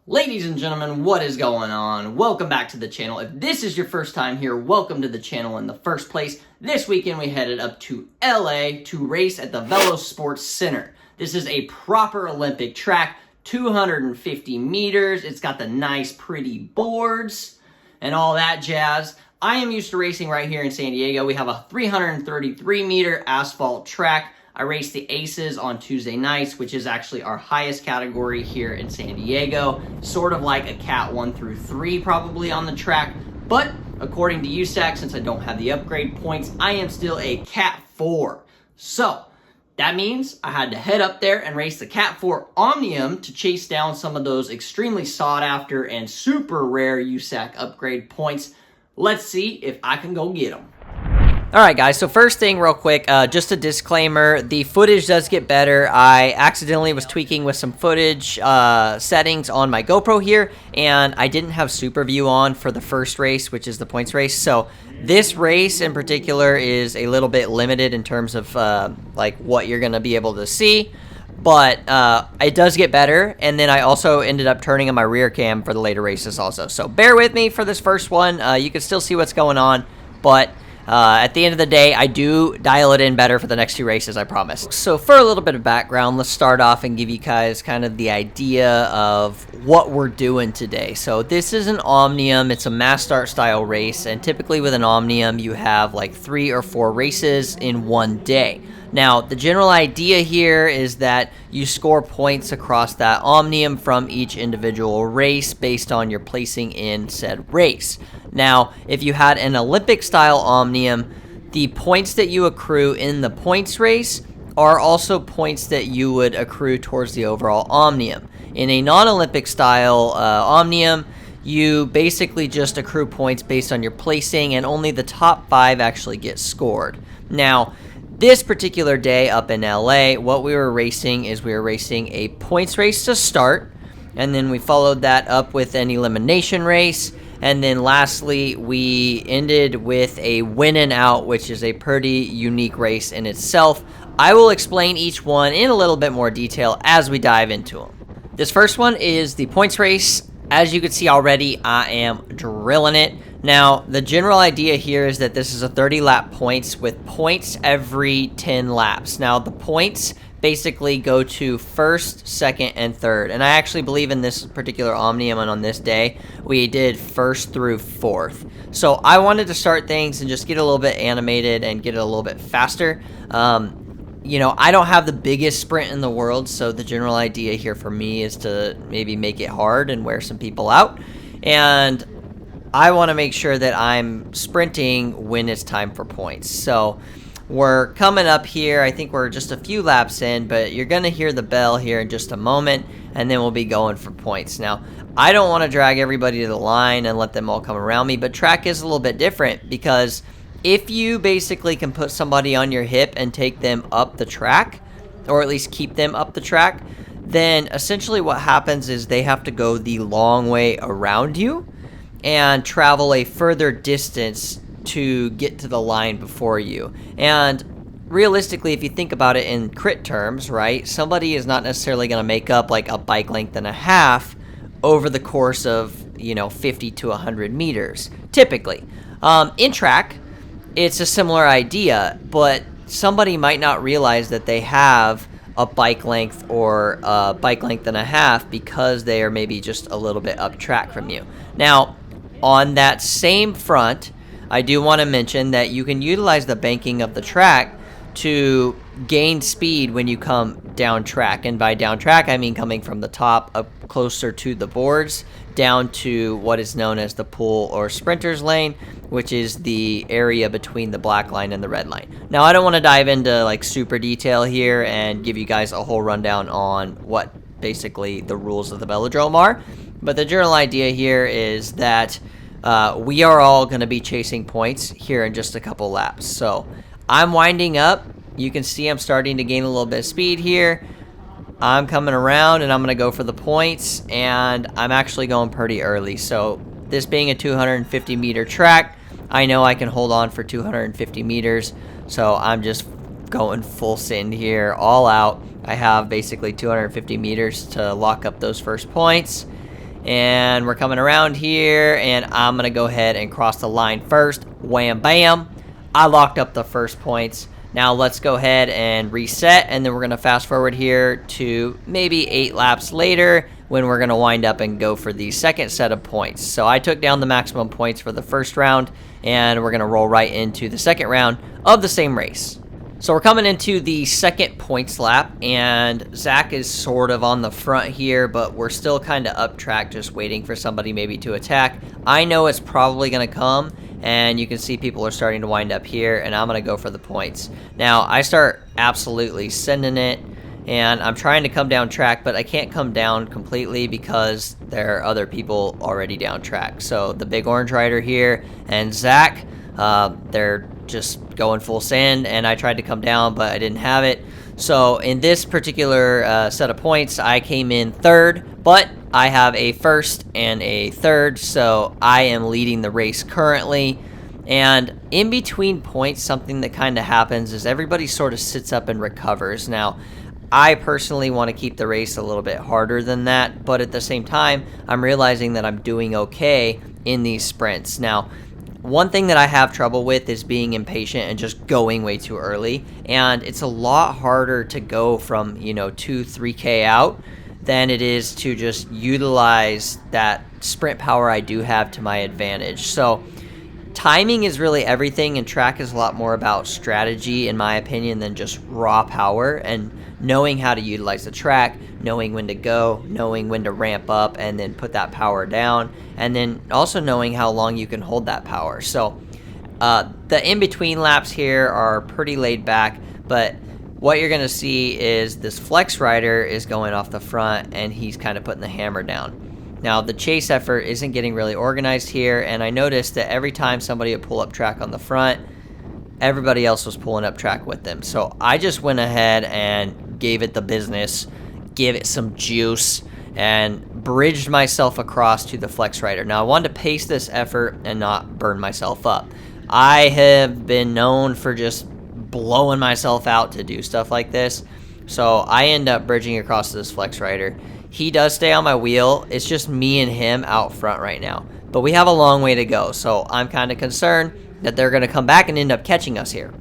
Ladies and gentlemen, what is going on? Welcome back to the channel. If this is your first time here, welcome to the channel in the first place. This weekend we headed up to LA to race at the Velo Sports Center. This is a proper Olympic track, 250 meters. It's got the nice pretty boards and all that jazz. I am used to racing right here in San Diego. We have a 333 meter asphalt track. I raced the Aces on Tuesday nights, which is actually our highest category here in San Diego. Sort of like a Cat 1 through 3 probably on the track. But according to USAC, since I don't have the upgrade points, I am still a Cat 4. So that means I had to head up there and race the Cat 4 Omnium to chase down some of those extremely sought after and super rare USAC upgrade points. Let's see if I can go get them. Alright guys, so first thing real quick, just a disclaimer, the footage does get better. I accidentally was tweaking with some footage settings on my GoPro here, and I didn't have Super View on for the first race, which is the points race. So this race in particular is a little bit limited in terms of like what you're going to be able to see. But it does get better, and then I also ended up turning on my rear cam for the later races also. So bear with me for this first one. You can still see what's going on, but at the end of the day, I do dial it in better for the next two races, I promise. So for a little bit of background, let's start off and give you guys kind of the idea of what we're doing today. So this is an Omnium. It's a mass start style race, and typically with an Omnium, you have like 3 or 4 races in one day. Now, the general idea here is that you score points across that Omnium from each individual race based on your placing in said race. Now, if you had an Olympic-style Omnium, the points that you accrue in the points race are also points that you would accrue towards the overall Omnium. In a non-Olympic style Omnium, you basically just accrue points based on your placing, and only the top 5 actually get scored. Now, this particular day up in LA, what we were racing is we were racing a points race to start, and then we followed that up with an elimination race, and then lastly we ended with a win and out, which is a pretty unique race in itself. I will explain each one in a little bit more detail as we dive into them. This first one is the points race. As you can see already, I am drilling it. Now, the general idea here is that this is a 30-lap points with points every 10 laps. Now, the points basically go to first, second, and third. And I actually believe in this particular Omnium, and on this day, we did first through fourth. So I wanted to start things and just get a little bit animated and get it a little bit faster. You know, I don't have the biggest sprint in the world, so the general idea here for me is to maybe make it hard and wear some people out. And I want to make sure that I'm sprinting when it's time for points. So we're coming up here. I think we're just a few laps in, but you're going to hear the bell here in just a moment, and then we'll be going for points. Now, I don't want to drag everybody to the line and let them all come around me, but track is a little bit different because if you basically can put somebody on your hip and take them up the track, or at least keep them up the track, then essentially what happens is they have to go the long way around you and travel a further distance to get to the line before you. And realistically, if you think about it in crit terms, right, somebody is not necessarily going to make up like a bike length and a half over the course of, you know, 50 to 100 meters, typically. In track, it's a similar idea, but somebody might not realize that they have a bike length or a bike length and a half because they are maybe just a little bit up track from you. Now, on that same front, I do want to mention that you can utilize the banking of the track to gain speed when you come down track. And by down track, I mean coming from the top up closer to the boards down to what is known as the pool or sprinter's lane, which is the area between the black line and the red line. Now, I don't want to dive into like super detail here and give you guys a whole rundown on what basically the rules of the velodrome are, but the general idea here is that we are all going to be chasing points here in just a couple laps. So I'm winding up. You can see I'm starting to gain a little bit of speed here. I'm coming around and I'm going to go for the points, and I'm actually going pretty early. So this being a 250 meter track, I know I can hold on for 250 meters. So I'm just going full send here, all out. I have basically 250 meters to lock up those first points. And we're coming around here, and I'm going to go ahead and cross the line first. Wham, bam. I locked up the first points. Now let's go ahead and reset, and then we're going to fast forward here to maybe 8 laps later when we're going to wind up and go for the second set of points. So I took down the maximum points for the first round, and we're going to roll right into the second round of the same race. So we're coming into the second points lap, and Zach is sort of on the front here, but we're still kind of up track, just waiting for somebody maybe to attack. I know it's probably going to come, and you can see people are starting to wind up here, and I'm going to go for the points. Now, I start absolutely sending it, and I'm trying to come down track, but I can't come down completely because there are other people already down track. So the big orange rider here and Zach, they're just going full send, and I tried to come down, but I didn't have it. So in this particular set of points, I came in third, but I have a first and a third, so I am leading the race currently. And in between points, something that kind of happens is everybody sort of sits up and recovers. Now, I personally want to keep the race a little bit harder than that, but at the same time, I'm realizing that I'm doing okay in these sprints. Now, one thing that I have trouble with is being impatient and just going way too early, and it's a lot harder to go from, 2-3K out than it is to just utilize that sprint power I do have to my advantage. So timing is really everything, and track is a lot more about strategy, in my opinion, than just raw power, and knowing how to utilize the track, knowing when to go, knowing when to ramp up and then put that power down, and then also knowing how long you can hold that power. So the in-between laps here are pretty laid back, but what you're going to see is this flex rider is going off the front, and he's kind of putting the hammer down. Now, the chase effort isn't getting really organized here, and I noticed that every time somebody would pull up track on the front, everybody else was pulling up track with them. So I just went ahead and gave it the business, give it some juice, and bridged myself across to the flex rider. Now, I wanted to pace this effort and not burn myself up. I have been known for just blowing myself out to do stuff like this, so I end up bridging across to this flex rider. He does stay on my wheel. It's just me and him out front right now, but we have a long way to go, so I'm kind of concerned that they're going to come back and end up catching us here.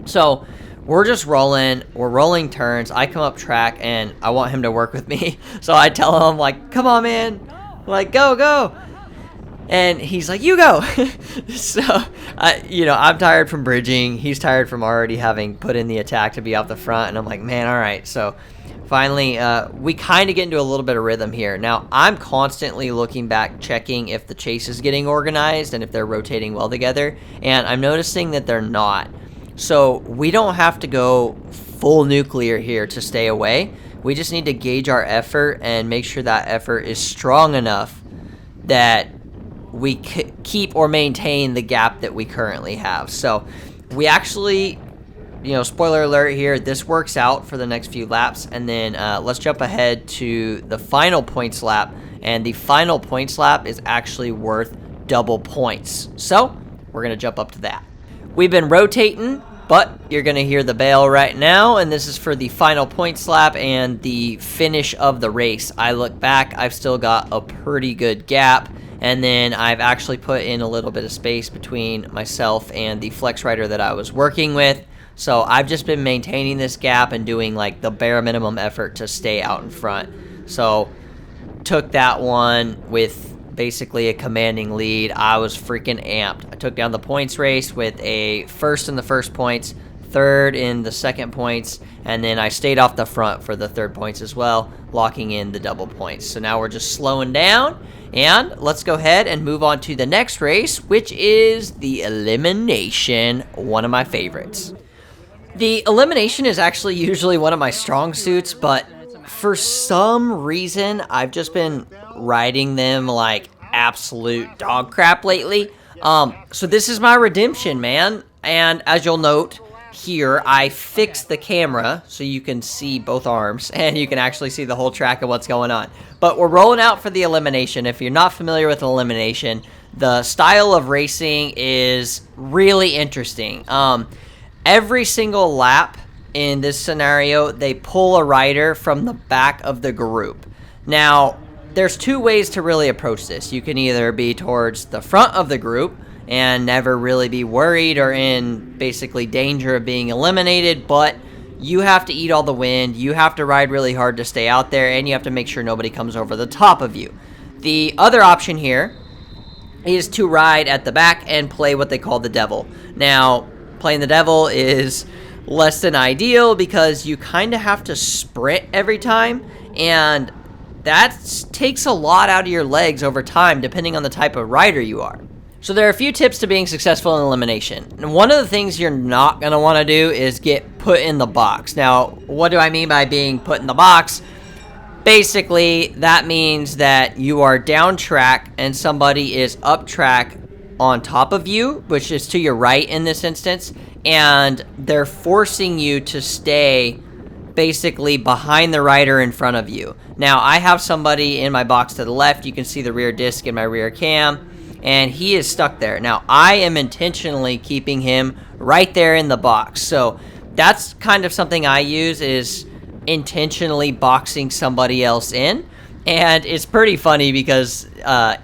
So we're just rolling. We're rolling turns. I come up track, and I want him to work with me. So I tell him, like, come on, man. Like, go. And he's like, you go. So, I'm tired from bridging. He's tired from already having put in the attack to be out the front. And I'm like, man, all right. So finally, we kind of get into a little bit of rhythm here. Now, I'm constantly looking back, checking if the chase is getting organized and if they're rotating well together. And I'm noticing that they're not. So we don't have to go full nuclear here to stay away. We just need to gauge our effort and make sure that effort is strong enough that we keep or maintain the gap that we currently have. So we actually, spoiler alert here, this works out for the next few laps. And then let's jump ahead to the final points lap. And the final points lap is actually worth double points. So we're going to jump up to that. We've been rotating, but you're going to hear the bell right now, and this is for the final points lap and the finish of the race. I look back, I've still got a pretty good gap, and then I've actually put in a little bit of space between myself and the flex rider that I was working with. So I've just been maintaining this gap and doing like the bare minimum effort to stay out in front. So took that one with basically a commanding lead. I was freaking amped. I took down the points race with a first in the first points, third in the second points, and then I stayed off the front for the third points as well, locking in the double points. So now we're just slowing down, and let's go ahead and move on to the next race, which is the Elimination, one of my favorites. The Elimination is actually usually one of my strong suits, but for some reason, I've just been riding them like absolute dog crap lately. So this is my redemption, man. And as you'll note here, I fixed the camera so you can see both arms and you can actually see the whole track of what's going on. But we're rolling out for the Elimination. If you're not familiar with Elimination, the style of racing is really interesting. Every single lap in this scenario, they pull a rider from the back of the group. Now, there's two ways to really approach this. You can either be towards the front of the group and never really be worried or in basically danger of being eliminated, but you have to eat all the wind, you have to ride really hard to stay out there, and you have to make sure nobody comes over the top of you. The other option here is to ride at the back and play what they call the devil. Now, playing the devil is less than ideal because you kind of have to sprint every time, and that takes a lot out of your legs over time depending on the type of rider you are. So there are a few tips to being successful in elimination. And one of the things you're not going to want to do is get put in the box. Now, what do I mean by being put in the box? Basically, that means that you are down track and somebody is up track on top of you, which is to your right in this instance, and they're forcing you to stay basically behind the rider in front of you. Now, I have somebody in my box to the left. You can see the rear disc in my rear cam, and he is stuck there. Now, I am intentionally keeping him right there in the box. So that's kind of something I use, is intentionally boxing somebody else in. And it's pretty funny because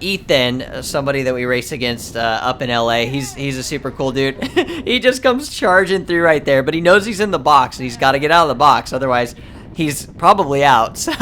Ethan, somebody that we race against up in LA, he's a super cool dude. He just comes charging through right there, but he knows he's in the box and he's got to get out of the box, otherwise he's probably out. So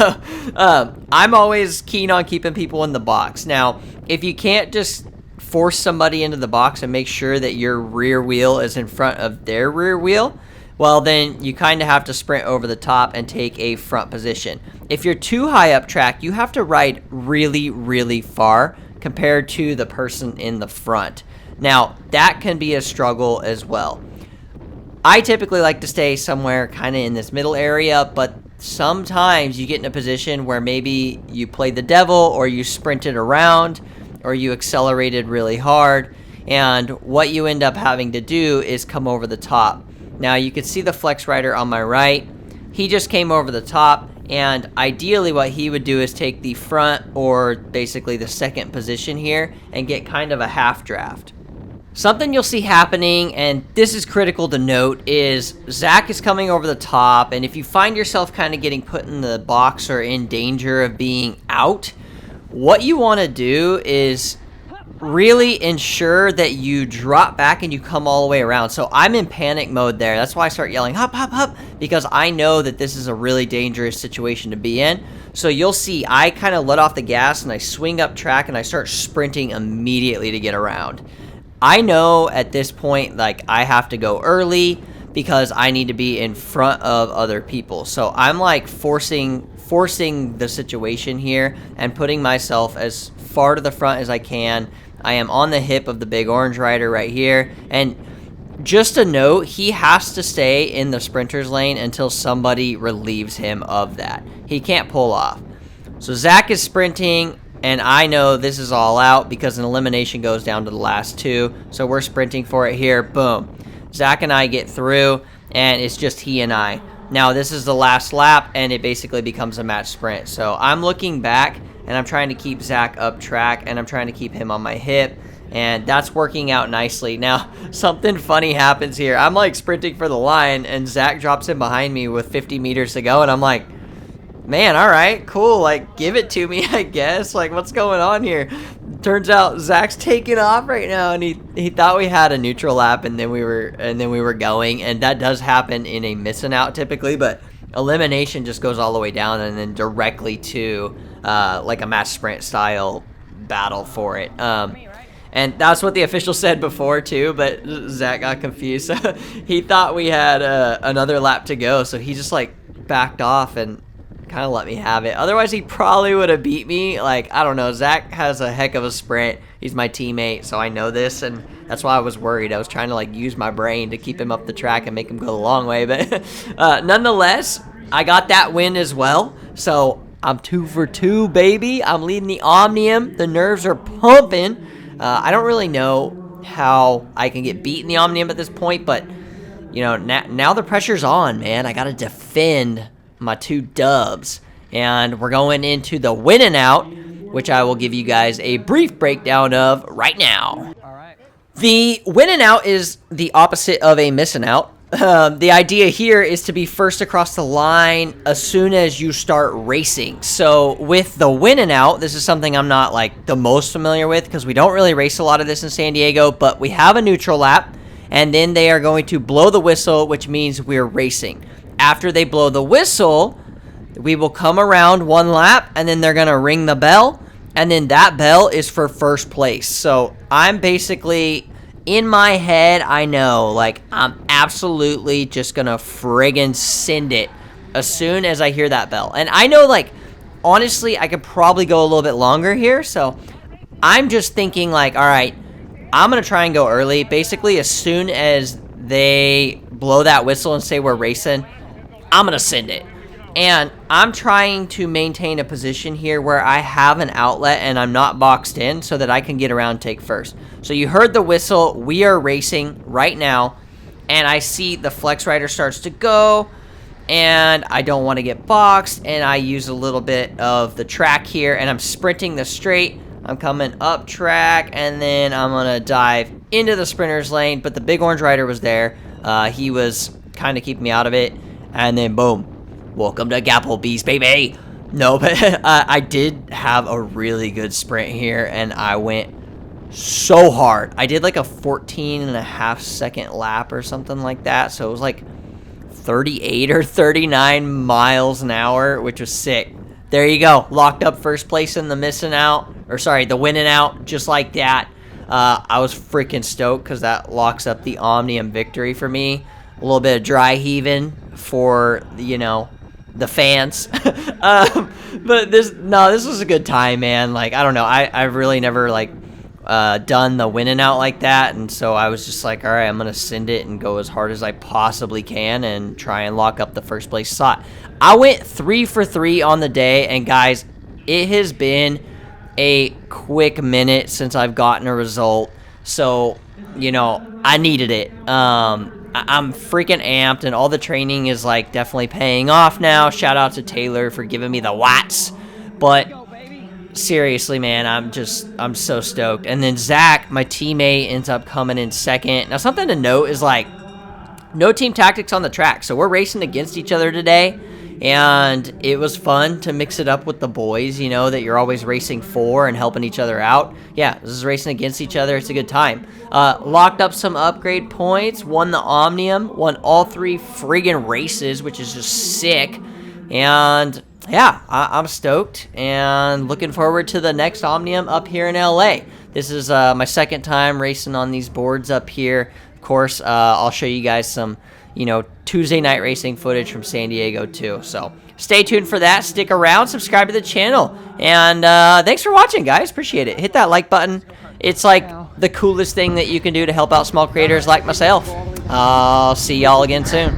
I'm always keen on keeping people in the box. Now, if you can't just force somebody into the box and make sure that your rear wheel is in front of their rear wheel, well, then you kind of have to sprint over the top and take a front position. If you're too high up track, you have to ride really, really far compared to the person in the front. Now, that can be a struggle as well. I typically like to stay somewhere kind of in this middle area, but sometimes you get in a position where maybe you played the devil or you sprinted around or you accelerated really hard, and what you end up having to do is come over the top. Now, you can see the flex rider on my right. He just came over the top, and ideally what he would do is take the front or basically the second position here and get kind of a half draft. Something you'll see happening, and this is critical to note, is Zach is coming over the top, and if you find yourself kind of getting put in the box or in danger of being out, what you want to do is really ensure that you drop back and you come all the way around. So I'm in panic mode there. That's why I start yelling, hop, hop, hop, because I know that this is a really dangerous situation to be in. So you'll see I kind of let off the gas and I swing up track and I start sprinting immediately to get around. I know at this point, like, I have to go early because I need to be in front of other people. So I'm like forcing the situation here and putting myself as far to the front as I can. I am on the hip of the big orange rider right here, and just a note, he has to stay in the sprinter's lane until somebody relieves him of that. He can't pull off. So Zach is sprinting, and I know this is all out because an elimination goes down to the last two, so we're sprinting for it here. Boom. Zach and I get through, and it's just he and I. Now, this is the last lap, and it basically becomes a match sprint. So I'm looking back, and I'm trying to keep Zach up track, and I'm trying to keep him on my hip, and that's working out nicely. Now, something funny happens here. I'm, like, sprinting for the line, and Zach drops in behind me with 50 meters to go, and I'm like, man, all right, cool. Like, give it to me, I guess. Like, what's going on here? Turns out Zach's taking off right now, and he thought we had a neutral lap, and then we were going, and that does happen in a missing out typically, but elimination just goes all the way down and then directly to like a match sprint style battle for it. And that's what the official said before too, but Zach got confused. So he thought we had another lap to go, so he just like backed off and kind of let me have it. Otherwise, he probably would have beat me. Like, I don't know. Zach has a heck of a sprint. He's my teammate, so I know this, and that's why I was worried. I was trying to, like, use my brain to keep him up the track and make him go the long way. But nonetheless, I got that win as well. So I'm 2 for 2, baby. I'm leading the Omnium. The nerves are pumping. I don't really know how I can get beat in the Omnium at this point, but, you know, now the pressure's on, man. I got to defend my 2 dubs, and we're going into the winning out, which I will give you guys a brief breakdown of right now. The winning out is the opposite of a missing out. the idea here is to be first across the line as soon as you start racing. So with the win and out, this is something I'm not like the most familiar with because we don't really race a lot of this in San Diego, but we have a neutral lap, and then they are going to blow the whistle, which means we're racing. After they blow the whistle, we will come around one lap, and then they're going to ring the bell, and then that bell is for first place. So I'm basically... in my head, I know, like, I'm absolutely just gonna friggin' send it as soon as I hear that bell. And I know, like, honestly, I could probably go a little bit longer here, so I'm just thinking, like, all right, I'm gonna try and go early. Basically, as soon as they blow that whistle and say we're racing, I'm gonna send it. And I'm trying to maintain a position here where I have an outlet and I'm not boxed in so that I can get around and take first. So you heard the whistle. We are racing right now. And I see the flex rider starts to go. And I don't want to get boxed. And I use a little bit of the track here. And I'm sprinting the straight. I'm coming up track. And then I'm going to dive into the sprinter's lane. But the big orange rider was there. He was kind of keeping me out of it. And then boom. Welcome to Gapplebee's, baby. No, but I did have a really good sprint here, and I went so hard. I did like a 14.5-second lap or something like that, so it was like 38 or 39 miles an hour, which was sick. There you go. Locked up first place in the the winning out, just like that. I was freaking stoked because that locks up the Omnium victory for me. A little bit of dry heaving for, the fans. But this was a good time, man. Like, I don't know. I've really never, like, done the win and out like that. And so I was just like, all right, I'm going to send it and go as hard as I possibly can and try and lock up the first place slot. I went 3 for 3 on the day. And, guys, it has been a quick minute since I've gotten a result. So, I needed it. I'm freaking amped, and all the training is, like, definitely paying off now. Shout out to Taylor for giving me the watts. But seriously, man, I'm so stoked. And then Zach, my teammate, ends up coming in second. Now, something to note is, like, no team tactics on the track. So we're racing against each other today. And it was fun to mix it up with the boys, that you're always racing for and helping each other out. Yeah, this is racing against each other. It's a good time. Locked up some upgrade points, won the Omnium, won all 3 friggin' races, which is just sick. And yeah, I'm stoked and looking forward to the next Omnium up here in LA. This is my second time racing on these boards up here. Of course, I'll show you guys some Tuesday night racing footage from San Diego too. So stay tuned for that. Stick around, subscribe to the channel, and thanks for watching, guys. Appreciate it. Hit that like button. It's like the coolest thing that you can do to help out small creators like myself. I'll see y'all again soon.